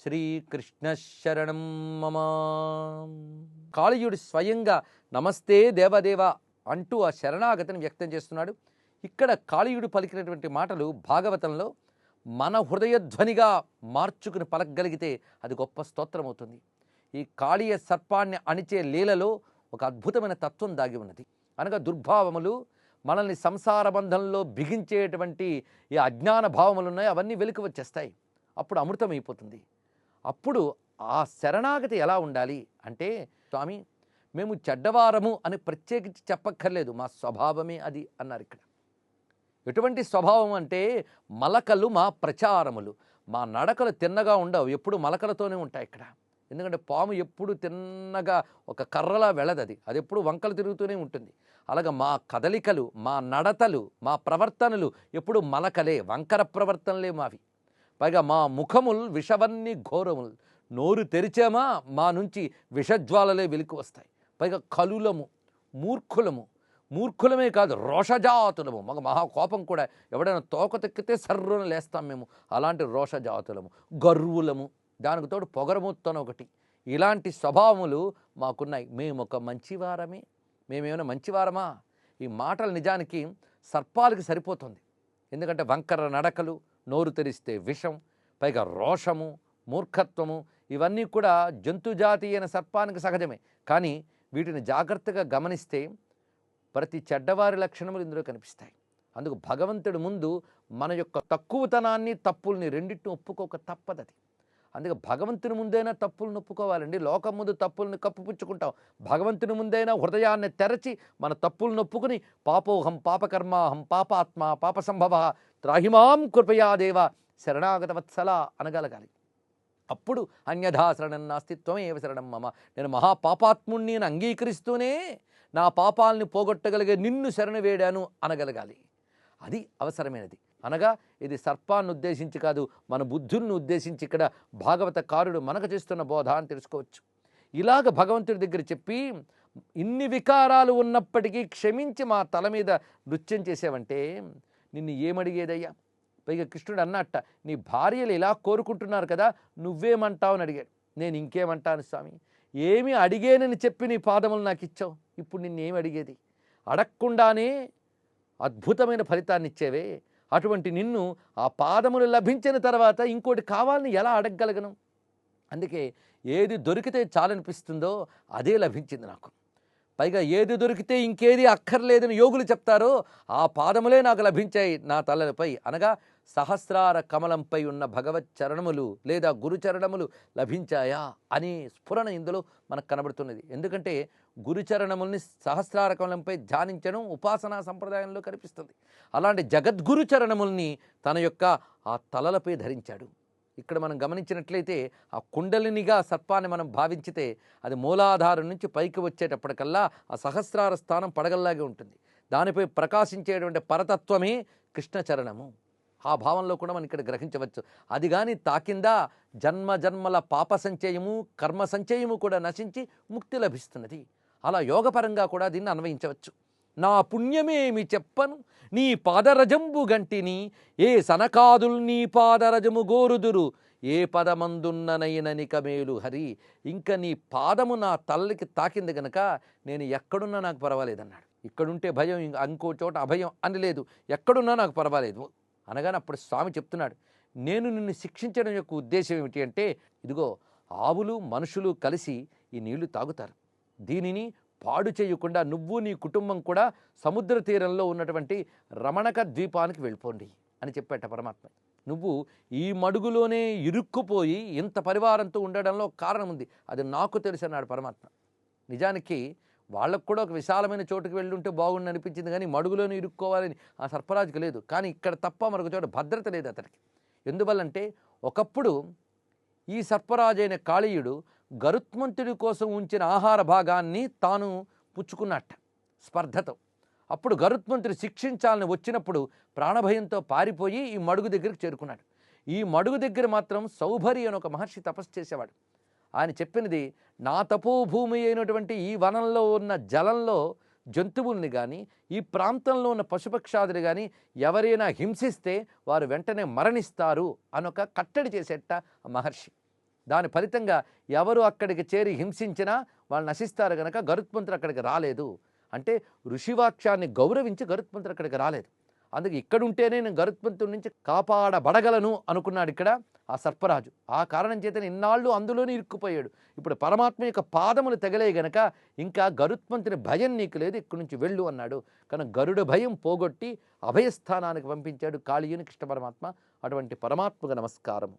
శ్రీకృష్ణ శరణం మమ. కాళీయుడు స్వయంగా నమస్తే దేవదేవ అంటూ ఆ శరణాగతిని వ్యక్తం చేస్తున్నాడు. ఇక్కడ కాళీయుడు పలికినటువంటి మాటలు భాగవతంలో మన హృదయధ్వనిగా మార్చుకుని పలకగలిగితే అది గొప్ప స్తోత్రం అవుతుంది. ఈ కాళీయ సర్పాన్ని అణిచే లీలలో ఒక అద్భుతమైన తత్వం దాగి ఉన్నది. అనగా దుర్భావములు మనల్ని సంసార బంధంలో బిగించేటువంటి ఈ అజ్ఞాన భావములు ఉన్నాయి, అవన్నీ వెలికి వచ్చేస్తాయి. అప్పుడు అమృతం అయిపోతుంది. అప్పుడు ఆ శరణాగతి ఎలా ఉండాలి అంటే, స్వామి మేము చెడ్డవారము అని ప్రత్యేకించి చెప్పక్కర్లేదు, మా స్వభావమే అది అన్నారు. ఇక్కడ ఎటువంటి స్వభావం అంటే మలకలు మా ప్రచారములు, మా నడకలు తిన్నగా ఉండవు, ఎప్పుడు మలకలతోనే ఉంటాయి ఇక్కడ. ఎందుకంటే పాము ఎప్పుడు తిన్నగా ఒక కర్రలా వెళ్ళదు, అది ఎప్పుడు వంకలు తిరుగుతూనే ఉంటుంది. అలాగే మా కదలికలు, మా నడతలు, మా ప్రవర్తనలు ఎప్పుడు మలకలే, వంకర ప్రవర్తనలే మావి. పైగా మా ముఖములు విషవన్నీ ఘోరములు, నోరు తెరిచామా మా నుంచి విషజ్వాలలే వెలికి వస్తాయి. పైగా కలులము, మూర్ఖులమే కాదు రోషజాతులము. మాకు మహాకోపం కూడా, ఎవడైనా తోక తెక్కితే సర్రున లేస్తాం మేము, అలాంటి రోషజాతులము. గర్వులము, దానికి తోడు పొగరముత్తన ఒకటి. ఇలాంటి స్వభావములు మాకున్నాయి. మేము ఒక మంచివారమే, మేమేమైనా మంచివారమా? ఈ మాటలు నిజానికి సర్పాలకి సరిపోతుంది. ఎందుకంటే వంకర నడకలు, నోరు తెరిస్తే విషం, పైగా రోషము, మూర్ఖత్వము, ఇవన్నీ కూడా జంతుజాతి అయిన సర్పానికి సహజమే. కానీ వీటిని జాగ్రత్తగా గమనిస్తే ప్రతి చెడ్డవారి లక్షణములు ఇందులో కనిపిస్తాయి. అందుకు భగవంతుడి ముందు మన యొక్క తక్కువతనాన్ని, తప్పుల్ని రెండింటిని ఒప్పుకోక తప్పదది. అందుకే భగవంతుని ముందైనా తప్పులను ఒప్పుకోవాలండి. లోకం ముందు తప్పుల్ని కప్పుపుచ్చుకుంటాం. భగవంతుని ముందైనా హృదయాన్ని తెరచి మన తప్పులను ఒప్పుకుని పాపోహం పాపకర్మాహం పాపాత్మ పాప సంభవ త్రాహిమాం కృపయా దేవ శరణాగత వత్సల అనగలగాలి. అప్పుడు అన్యథా శరణం నాస్తిత్వమే ఏవ శరణం మమ, నేను మహాపాపాత్ముణ్ణి అంగీకరిస్తూనే నా పాపాలని పోగొట్టగలిగే నిన్ను శరణు వేడాను అనగలగాలి. అది అవసరమైనది. అనగా ఇది సర్పాన్ని ఉద్దేశించి కాదు, మన బుద్ధుల్ని ఉద్దేశించి ఇక్కడ భాగవతకారుడు మనకు చేస్తున్న బోధ అని తెలుసుకోవచ్చు. ఇలాగ భగవంతుడి దగ్గర చెప్పి, ఇన్ని వికారాలు ఉన్నప్పటికీ క్షమించి మా తల మీద నృత్యం చేసావంటే నిన్ను ఏమడిగేదయ్యా? పైగా కృష్ణుడు అన్నట్ట, నీ భార్యలు ఇలా కోరుకుంటున్నారు కదా, నువ్వేమంటావు అని అడిగాడు. నేను ఇంకేమంటాను స్వామి, ఏమి అడిగేనని చెప్పి నీ పాదములు నాకు ఇచ్చావు, ఇప్పుడు నిన్నేమి అడిగేది? అడగకుండానే అద్భుతమైన ఫలితాన్ని ఇచ్చేవే, అటువంటి నిన్ను ఆ పాదములు లభించిన తర్వాత ఇంకోటి కావాలని ఎలా అడగగలను? అందుకే ఏది దొరికితే చాలనిపిస్తుందో అదే లభించింది నాకు. పైగా ఏది దొరికితే ఇంకేది అక్కర్లేదని యోగులు చెప్తారో ఆ పాదములే నాకు లభించాయి నా తలపై. అనగా సహస్రార కమలంపై ఉన్న భగవత్ చరణములు లేదా గురుచరణములు లభించాయా అని స్ఫురణ ఇందులో మనకు కనబడుతున్నది. ఎందుకంటే గురుచరణముల్ని సహస్రార కమలంపై ధ్యానించడం ఉపాసనా సంప్రదాయంలో కనిపిస్తుంది. అలాంటి జగద్గురు చరణముల్ని తన యొక్క ఆ తలలపై ధరించాడు. ఇక్కడ మనం గమనించినట్లయితే ఆ కుండలినిగా సర్పాన్ని మనం భావించితే అది మూలాధారం నుంచి పైకి వచ్చేటప్పటికల్లా ఆ సహస్రార స్థానం పడగల్లాగే ఉంటుంది. దానిపై ప్రకాశించేటువంటి పరతత్వమే కృష్ణచరణము. ఆ భావంలో కూడా మనం ఇక్కడ గ్రహించవచ్చు. అది కానీ తాకిందా జన్మ జన్మల పాప సంచయము, కర్మ సంచయము కూడా నశించి ముక్తి లభిస్తున్నది. అలా యోగపరంగా కూడా దీన్ని అన్వయించవచ్చు. నా పుణ్యమేమి చెప్పను నీ పాదరజంబు గంటిని, ఏ సనకాదుల్ నీ పాదరజము గోరుదురు, ఏ పదమందున్ననైననిక మేలు హరి. ఇంకా నీ పాదము నా తల్లికి తాకింది గనక నేను ఎక్కడున్నా నాకు పర్వాలేదన్నాడు. ఇక్కడుంటే భయం, ఇంకో చోట అభయం అని లేదు, ఎక్కడున్నా నాకు పర్వాలేదు అనగానే అప్పుడు స్వామి చెప్తున్నాడు, నేను నిన్ను శిక్షించడం యొక్క ఉద్దేశం ఏమిటి అంటే, ఇదిగో ఆవులు మనుషులు కలిసి ఈ నీళ్లు తాగుతారు, దీనిని పాడు చేయకుండా నువ్వు నీ కుటుంబం కూడా సముద్ర తీరంలో ఉన్నటువంటి రమణక ద్వీపానికి వెళ్ళిపోండి అని చెప్పాట పరమాత్మ. నువ్వు ఈ మడుగులోనే ఇరుక్కుపోయి ఇంత పరివారంతో ఉండడంలో కారణం ఉంది, అది నాకు తెలుసు అన్నాడు పరమాత్మ. నిజానికి వాళ్ళకు కూడా ఒక విశాలమైన చోటుకి వెళ్ళుంటే బాగుండి అనిపించింది, కానీ మడుగులోనే ఇరుక్కోవాలని ఆ సర్పరాజుకి లేదు. కానీ ఇక్కడ తప్ప మరొక చోట భద్రత లేదు అతనికి. ఎందువల్లంటే ఒకప్పుడు ఈ సర్పరాజైన కాళీయుడు గరుత్మంతుడి కోసం ఉంచిన ఆహార భాగాన్ని తాను పుచ్చుకున్నట్ట స్పర్ధతో. అప్పుడు గరుత్మంతుడు శిక్షించాలని వచ్చినప్పుడు ప్రాణభయంతో పారిపోయి ఈ మడుగు దగ్గరికి చేరుకున్నాడు. ఈ మడుగు దగ్గర మాత్రం సౌభరి అని ఒక మహర్షి తపస్సు చేసేవాడు. ఆయన చెప్పినది, నా తపోభూమి అయినటువంటి ఈ వనంలో ఉన్న జలంలో జంతువుల్ని కానీ ఈ ప్రాంతంలో ఉన్న పశుపక్షాదులు కానీ ఎవరైనా హింసిస్తే వారు వెంటనే మరణిస్తారు అనొక కట్టడి చేసేట మహర్షి. దాని ఫలితంగా ఎవరు అక్కడికి చేరి హింసించినా వాళ్ళు నశిస్తారు గనక గరుత్మంతుడు అక్కడికి రాలేదు. అంటే ఋషివాక్యాన్ని గౌరవించి గరుత్మంతుడు అక్కడికి రాలేదు. అందుకే ఇక్కడుంటేనే నేను గరుత్మంతుడి నుంచి కాపాడబడగలను అనుకున్నాడు ఇక్కడ ఆ సర్పరాజు. ఆ కారణం చేతనే ఇన్నాళ్ళు అందులోనే ఇరుక్కుపోయాడు. ఇప్పుడు పరమాత్మ యొక్క పాదములు తగిలే గనక ఇంకా గరుత్మంతుని భయం నీకు లేదు, ఇక్కడి నుంచి వెళ్ళు అన్నాడు. కనుక గరుడ భయం పోగొట్టి అభయస్థానానికి పంపించాడు కాళీయుని కృష్ణ పరమాత్మ. అటువంటి పరమాత్మకు నమస్కారం.